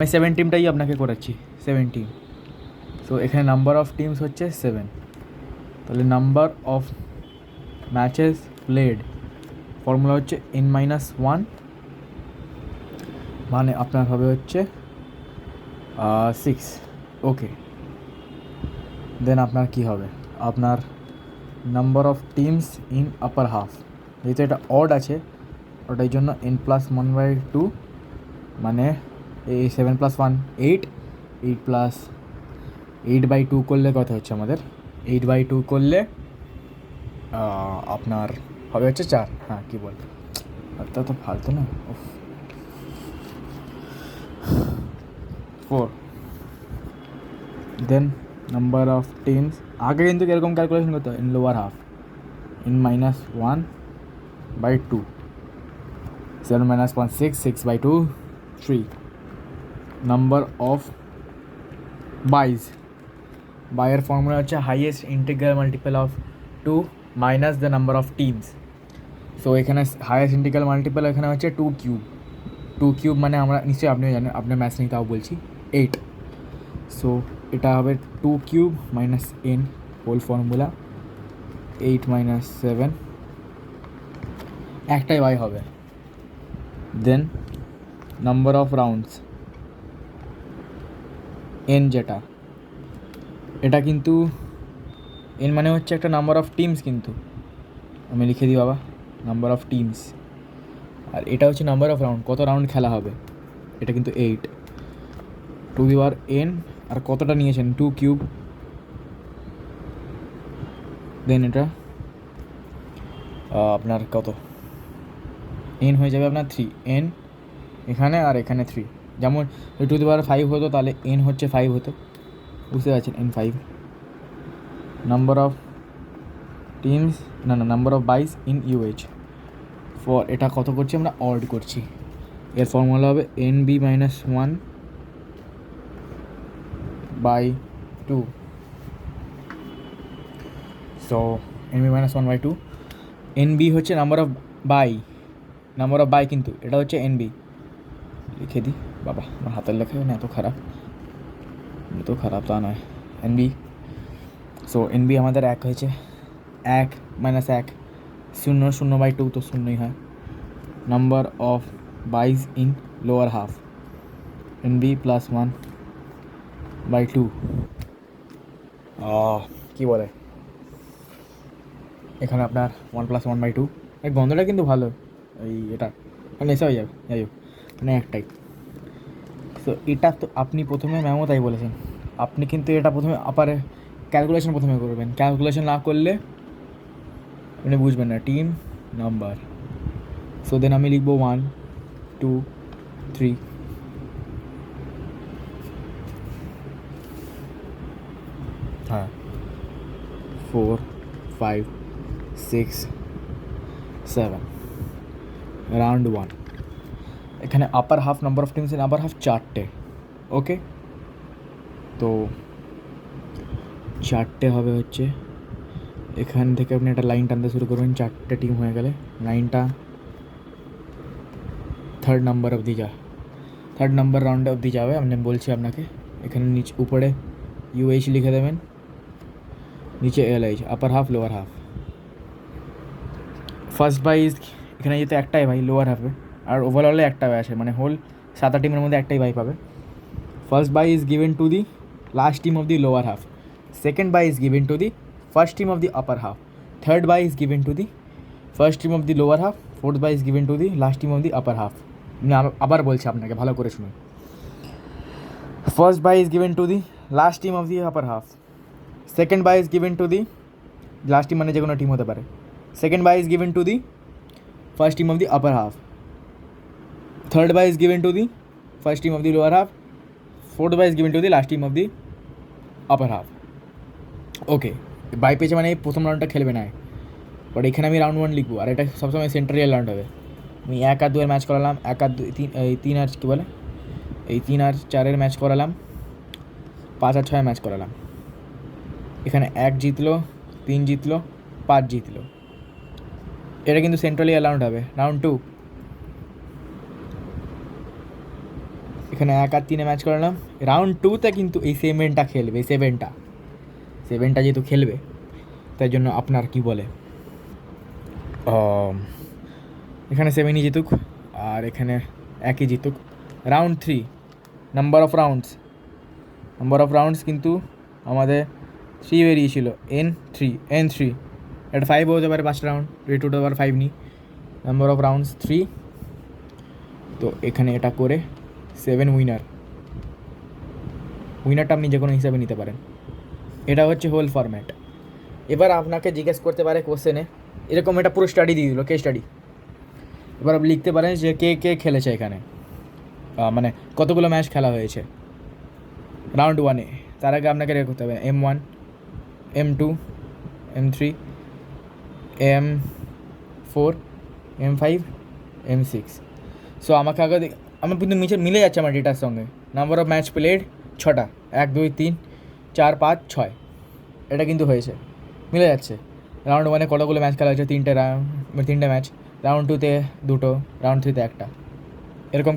আমি 7 টিমটাই আপনাকে করাচ্ছি, 7 টিম। সো এখানে নাম্বার অফ টিমস হচ্ছে 7, তাহলে number of matches played formula হচ্ছে n-1, মানে আপনার হবে হচ্ছে 6। ওকে, দেন আপনার কি হবে, আপনার number of teams in upper half, যেহেতু এটা অড আছে ওটার জন্য n+1/2, মানে এই 7+1 8, 8+8/2 করলে কত হচ্ছে আমাদের, 8/2 করলে আপনার হবে হচ্ছে 4। হ্যাঁ, কী বল, তা তো ফালতু না। 4। দেন নাম্বার অফ টিমস, আগে কিন্তু কীরকম ক্যালকুলেশন করতে হয়, in lower half, n-1/2, 7-1 6, 6/2 3। Number of byes, বাইয়ের ফর্মুলা হচ্ছে highest integral multiple of 2 minus the number of teams. So এখানে হাইয়েস্ট ইন্টিগ্রাল মাল্টিপল এখানে হচ্ছে 2 কিউব, মানে আমরা নিশ্চয়ই আপনিও জানেন, আপনার ম্যাথস নেই তাও বলছি, 8। সো এটা হবে 2 cube minus n whole formula, 8 - 7, একটাই বাই হবে। Then number of rounds n, যেটা এটা কিন্তু n মানে হচ্ছে একটা নাম্বার অফ টিমস, কিন্তু আমি লিখে দিই বাবা, নাম্বার অফ টিমস, আর এটা হচ্ছে নাম্বার অফ রাউন্ড, কত রাউন্ড খেলা হবে, এটা কিন্তু 8 টু দি পাওয়ার n, আর কতটা নিয়েছেন 2 কিউব, দেন এটা আপনার কত n হয়ে যাবে আপনার 3, n এখানে আর এখানে 3, যেমন 2 to the power 5 হতো তাহলে n হচ্ছে 5 হতো, বুঝতে পারছেন, n5। নাম্বার অফ টিমস, না number of byes in UH for, এটা কত করছি আমরা, অড করছি, এর ফর্মুলা হবে nb-1/2। সো nb-1/2, nb হচ্ছে নাম্বার অফ বাই, কিন্তু এটা হচ্ছে nb, লিখে দিই বাবা, আমার হাতের লেখা না এত খারাপ, তা নয়, nb। সো nb আমাদের 1 হয়েছে, 1 - 1 0/2 তো শূন্যই হয়। Number of বাইজ in lower half, nb+1/2, কী বলে এখানে আপনার 1+1/2, এই গন্ধটা কিন্তু ভালো, এটা মানে এসে হয়ে যাবে, যাই হোক, মানে একটাই। তো এটা তো আপনি প্রথমে ম্যামও তাই বলেছেন, আপনি কিন্তু এটা প্রথমে আপারে ক্যালকুলেশন প্রথমে করবেন, ক্যালকুলেশন না করলে আপনি বুঝবেন না টিম নাম্বার। সো দেন আমি লিখবো 1 2 3, হ্যাঁ 4 5 6 7, রাউন্ড 1। এখানে upper half number of teams in upper half 4টে, ওকে। তো 4টে হবে হচ্ছে, এখান থেকে আপনি একটা লাইন টানতে শুরু করবেন, 4টে টিম হয়ে গেলে লাইনটা থার্ড নাম্বার রাউন্ডে অবধি যাবে। আমি বলছি আপনাকে, এখানে নিচে উপরে ইউএইচ লিখে দেবেন, নিচে LH, upper half lower half. First byes এখানে যেহেতু একটাই ভাই লোয়ার হাফে, আর ওভারঅলে একটা বাই আসে, মানে হোল 7 টিমের মধ্যে একটাই বাই পাবে। First bye is given to the last team of the lower half, second bye is given to the first team of the upper half, third bye is given to the first team of the lower half, fourth bye is given to the last team of the upper half. আমি আবার বলছি আপনাকে, ভালো করে শুনুন। First bye is given to the last team of the upper half, second bye is given to the last team, মানে যে কোনো টিম হতে পারে, second bye is given to the first team of the upper half, third bye is given to the first team of the lower half, fourth bye is given to the last team of the upper half. Okay, bye পেয়েছে মানে প্রথম রাউন্ডটা খেলবে না, but এখানে আমি round 1 লিখবো, আর এটা সবসময় সেন্ট্রাল রাউন্ড হবে। আমি 1 আর 2 এর ম্যাচ করালাম, 1 আর 2 3 আর কী বলে, এই 3 আর 4 ম্যাচ করালাম, 5 আর 6 ম্যাচ করালাম। এখানে 1 জিতলো, 3 জিতলো, 5 জিতলো, এটা কিন্তু সেন্ট্রালি অ্যালাউন্ড হবে। রাউন্ড 2, এখানে 1 আর 3 ম্যাচ করালাম। রাউন্ড 2তে কিন্তু এই সেভেনটা খেলবে, সেভেনটা যেহেতু খেলবে তাই জন্য আপনার কি বলে এখানে 7ই জিতুক আর এখানে 1ই জিতুক। রাউন্ড 3 নাম্বার অফ রাউন্ডস কিন্তু আমাদের 3 বেরিয়েছিল, N3 এটা 5 হতে পারে 5টা রাউন্ড, রেট হতে পারে 5 নি, নাম্বার অফ রাউন্ডস 3। তো এখানে এটা করে 7 উইনারটা আপনি যে কোনো হিসাবে নিতে পারেন। এটা হচ্ছে হোল ফরম্যাট। এবার আপনাকে জিজ্ঞেস করতে পারে কোশ্চেনে, এরকম এটা পুরো স্টাডি দিয়ে দিল, কেস স্টাডি। এবার আপনি লিখতে পারেন যে কে কে খেলেছে এখানে, মানে কতগুলো ম্যাচ খেলা হয়েছে রাউন্ড 1-এ। তার আগে আপনাকে রেট করতে হবে M1, M2, M3, M4, M5, M6। So আমাকে আগে আমার কিন্তু মিলে যাচ্ছে আমার ডেটার সঙ্গে। নাম্বার অফ ম্যাচ প্লেড 6টা, 1 2 3 4 5 6, এটা কিন্তু হয়েছে, মিলে যাচ্ছে। রাউন্ড 1-এ কতগুলো ম্যাচ খেলা হয়েছে, 3টে ম্যাচ। রাউন্ড 2-তে 2টো, রাউন্ড 3-তে 1টা, এরকম করে